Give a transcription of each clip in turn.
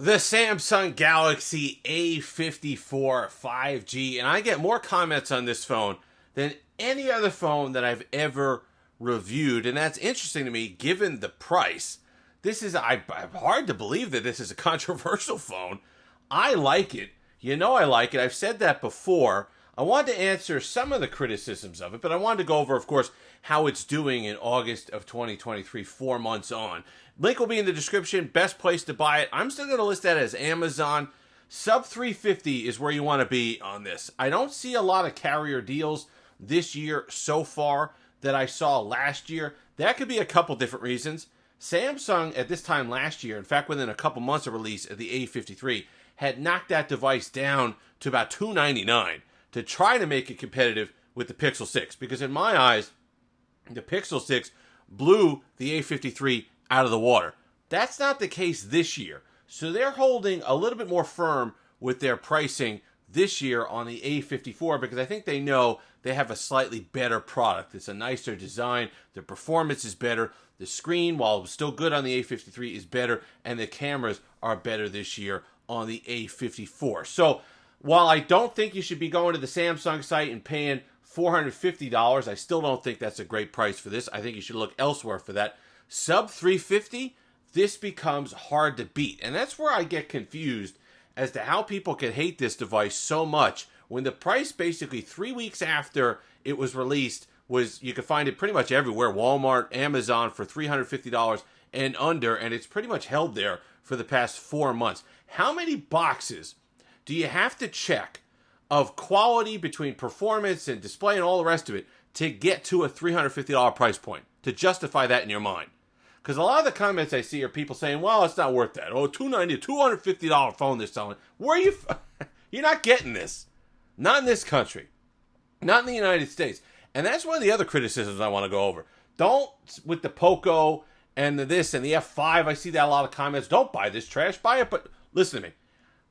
The Samsung Galaxy A54 5G, and I get more comments on this phone than any other phone that I've ever reviewed, and that's interesting to me given the price. This is hard to believe that this is a controversial phone. I like it. You know I like it. I've said that before. I wanted to answer some of the criticisms of it, but I wanted to go over, of course, how it's doing in August of 2023, 4 months on. Link will be in the description. Best place to buy it. I'm still going to list that as Amazon. Sub 350 is where you want to be on this. I don't see a lot of carrier deals this year so far that I saw last year. That could be a couple different reasons. Samsung at this time last year, in fact within a couple months of release of the A53, had knocked that device down to about $299 to try to make it competitive with the Pixel 6. Because in my eyes, the Pixel 6 blew the A53 out of the water. That's not the case this year. So they're holding a little bit more firm with their pricing this year on the A54 because I think they know they have a slightly better product. It's a nicer design. The performance is better. The screen, while it was still good on the A53, is better. And the cameras are better this year on the A54. So while I don't think you should be going to the Samsung site and paying $450, I still don't think that's a great price for this. I think you should look elsewhere for that. Sub 350, this becomes hard to beat. And that's where I get confused as to how people can hate this device so much when the price basically 3 weeks after it was released was, you could find it pretty much everywhere, Walmart, Amazon, for $350 and under, and it's pretty much held there for the past 4 months. How many boxes do you have to check of quality between performance and display and all the rest of it to get to a $350 price point, to justify that in your mind? Because a lot of the comments I see are people saying, well, it's not worth that. Oh, $290, $250 phone they're selling. Where are you? You're not getting this. Not in this country. Not in the United States. And that's one of the other criticisms I want to go over. Don't, with the Poco and the this and the F5, I see that a lot of comments, don't buy this trash, buy it. But listen to me.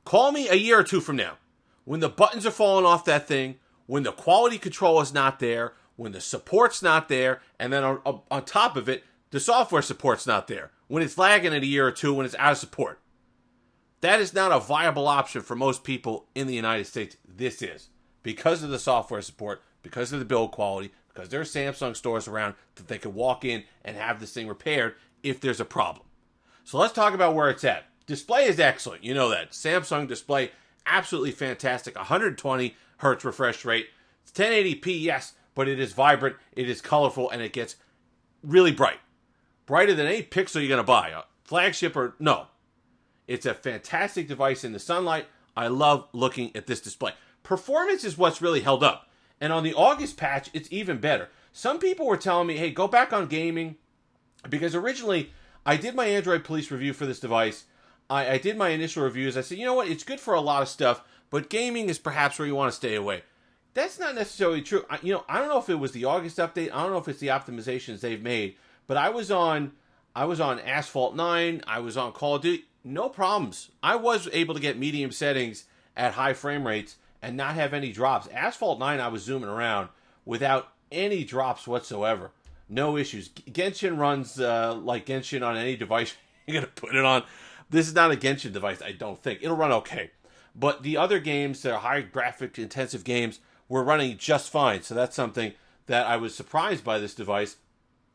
Call me a year or two from now, when the buttons are falling off that thing, when the quality control is not there, when the support's not there, and then on top of it, the software support's not there. When it's lagging in a year or two, when it's out of support. That is not a viable option for most people in the United States. This is. Because of the software support, because of the build quality, because there are Samsung stores around that they can walk in and have this thing repaired if there's a problem. So let's talk about where it's at. Display is excellent. You know that. Samsung display, absolutely fantastic. 120 hertz refresh rate. It's 1080p, yes, but it is vibrant, it is colorful, and it gets really bright. Brighter than any Pixel you're going to buy. A flagship or no. It's a fantastic device in the sunlight. I love looking at this display. Performance is what's really held up. And on the August patch, it's even better. Some people were telling me, hey, go back on gaming. Because originally, I did my Android Police review for this device. I did my initial reviews. I said, you know what? It's good for a lot of stuff, but gaming is perhaps where you want to stay away. That's not necessarily true. I don't know if it was the August update. I don't know if it's the optimizations they've made. But I was on Asphalt 9. I was on Call of Duty. No problems. I was able to get medium settings at high frame rates and not have any drops. Asphalt 9, I was zooming around without any drops whatsoever. No issues. Genshin runs like Genshin on any device you're going to put it on. This is not a Genshin device, I don't think. It'll run okay. But the other games, the high graphic intensive games, were running just fine. So that's something that I was surprised by this device,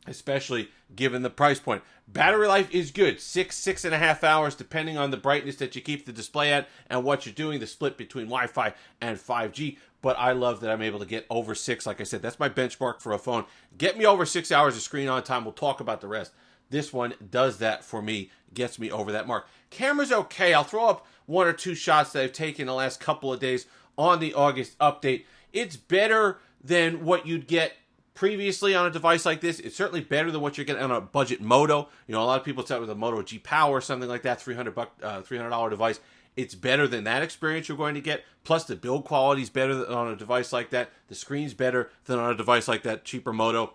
especially given the price point. Battery life is good. 6.5 hours, depending on the brightness that you keep the display at and what you're doing, the split between Wi-Fi and 5G. But I love that I'm able to get over 6. Like I said, that's my benchmark for a phone. Get me over 6 hours of screen on time. We'll talk about the rest. This one does that for me, gets me over that mark. Camera's okay. I'll throw up 1 or 2 shots that I've taken the last couple of days on the August update. It's better than what you'd get previously on a device like this. It's certainly better than what you're getting on a budget Moto. You know, a lot of people start with a Moto G Power or something like that, $300 device. It's better than that experience you're going to get. Plus, the build quality is better than on a device like that. The screen's better than on a device like that, cheaper Moto.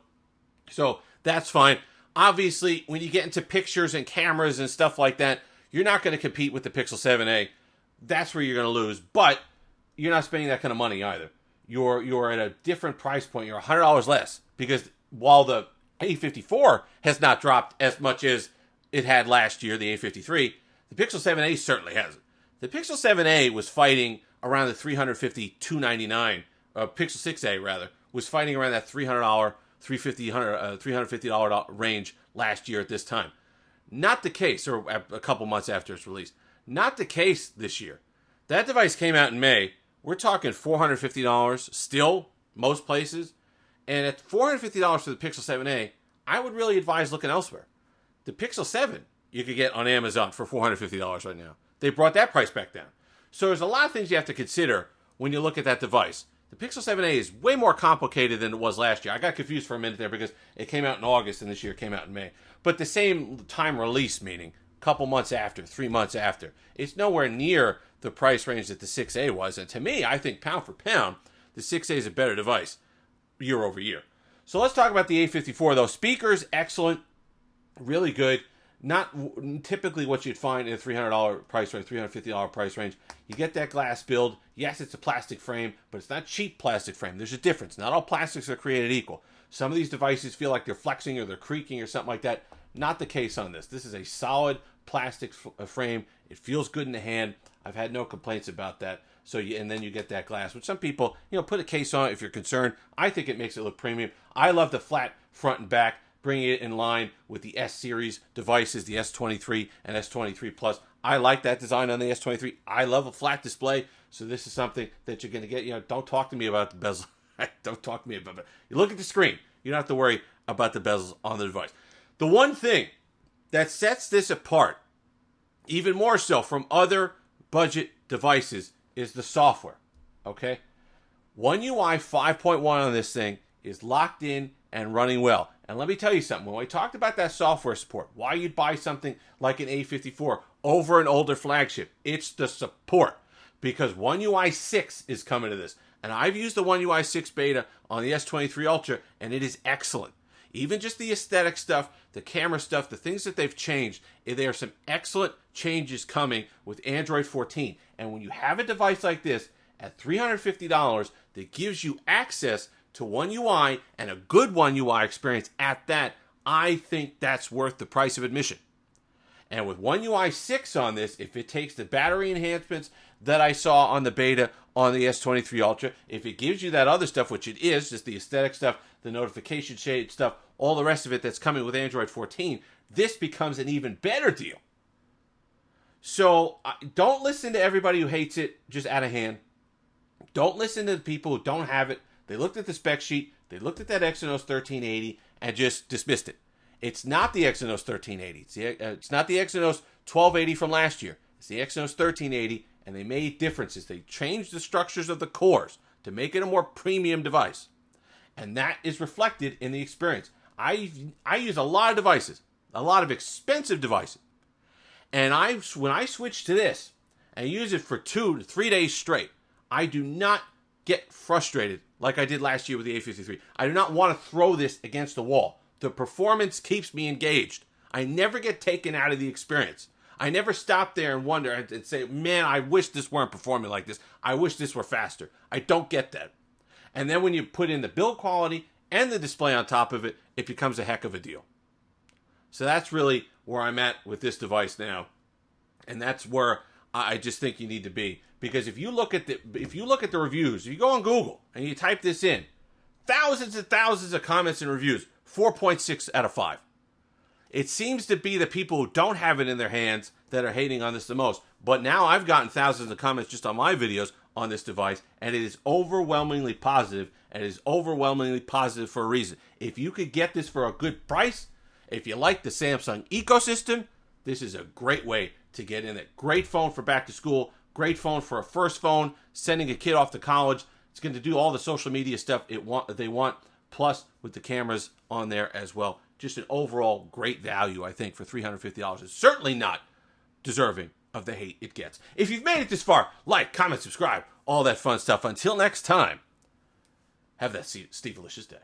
So that's fine. Obviously, when you get into pictures and cameras and stuff like that, you're not going to compete with the Pixel 7a. That's where you're going to lose. But you're not spending that kind of money either. You're at a different price point. You're $100 less. Because while the A54 has not dropped as much as it had last year, the A53, The Pixel 7a certainly hasn't. The Pixel 7a was fighting around the $350, $299, Pixel 6a rather, was fighting around that $300, $350 range last year at this time. Not the case, or a couple months after its release. Not the case this year. That device came out in May. We're talking $450 still, most places. And at $450 for the Pixel 7a, I would really advise looking elsewhere. The Pixel 7 you could get on Amazon for $450 right now. They brought that price back down. So there's a lot of things you have to consider when you look at that device. The Pixel 7a is way more complicated than it was last year. I got confused for a minute there because it came out in August and this year came out in May. But the same time release, meaning a couple months after, 3 months after. It's nowhere near the price range that the 6a was. And to me, I think pound for pound, the 6a is a better device year over year. So let's talk about the A54 though. Speakers, excellent, really good. Not typically what you'd find in a $300 price range, $350 price range. You get that glass build. Yes, it's a plastic frame, but it's not cheap plastic frame. There's a difference. Not all plastics are created equal. Some of these devices feel like they're flexing or they're creaking or something like that. Not the case on this. This is a solid plastic frame. It feels good in the hand. I've had no complaints about that. So and then you get that glass, which some people, put a case on it if you're concerned. I think it makes it look premium. I love the flat front and back, bringing it in line with the S-series devices, the S23 and S23 Plus. I like that design on the S23. I love a flat display, so this is something that you're going to get. Don't talk to me about the bezel. Don't talk to me about it. You look at the screen. You don't have to worry about the bezels on the device. The one thing that sets this apart, even more so from other budget devices, is the software. Okay? One UI 5.1 on this thing is locked in and running well. And let me tell you something. When we talked about that software support, why you'd buy something like an A54 over an older flagship, it's the support. Because One UI 6 is coming to this. And I've used the One UI 6 beta on the S23 Ultra, and it is excellent. Even just the aesthetic stuff, the camera stuff, the things that they've changed, there are some excellent changes coming with Android 14. And when you have a device like this at $350 that gives you access to One UI and a good One UI experience at that, I think that's worth the price of admission. And with One UI 6 on this, if it takes the battery enhancements that I saw on the beta on the S23 Ultra, if it gives you that other stuff, which it is, just the aesthetic stuff, the notification shade stuff, all the rest of it that's coming with Android 14, this becomes an even better deal. So don't listen to everybody who hates it just out of hand. Don't listen to the people who don't have it. They looked at the spec sheet, they looked at that Exynos 1380, and just dismissed it. It's not the Exynos 1380. It's not the Exynos 1280 from last year. It's the Exynos 1380, and they made differences. They changed the structures of the cores to make it a more premium device. And that is reflected in the experience. I use a lot of devices, a lot of expensive devices. And when I switch to this and use it for 2 to 3 days straight, I do not get frustrated like I did last year with the A53. I do not want to throw this against the wall. The performance keeps me engaged. I never get taken out of the experience. I never stop there and wonder and say, man, I wish this weren't performing like this. I wish this were faster. I don't get that. And then when you put in the build quality and the display on top of it, it becomes a heck of a deal. So that's really where I'm at with this device now. And that's where I just think you need to be. Because if you look at the reviews, if you go on Google and you type this in, thousands and thousands of comments and reviews, 4.6 out of 5. It seems to be the people who don't have it in their hands that are hating on this the most. But now I've gotten thousands of comments just on my videos on this device, and it is overwhelmingly positive, and it is overwhelmingly positive for a reason. If you could get this for a good price, if you like the Samsung ecosystem, this is a great way to get in it. Great phone for back to school, great phone for a first phone, sending a kid off to college. It's going to do all the social media stuff they want, plus with the cameras on there as well. Just an overall great value, I think, for $350. It's certainly not deserving of the hate it gets. If you've made it this far, like, comment, subscribe, all that fun stuff. Until next time, have that Steve-alicious day.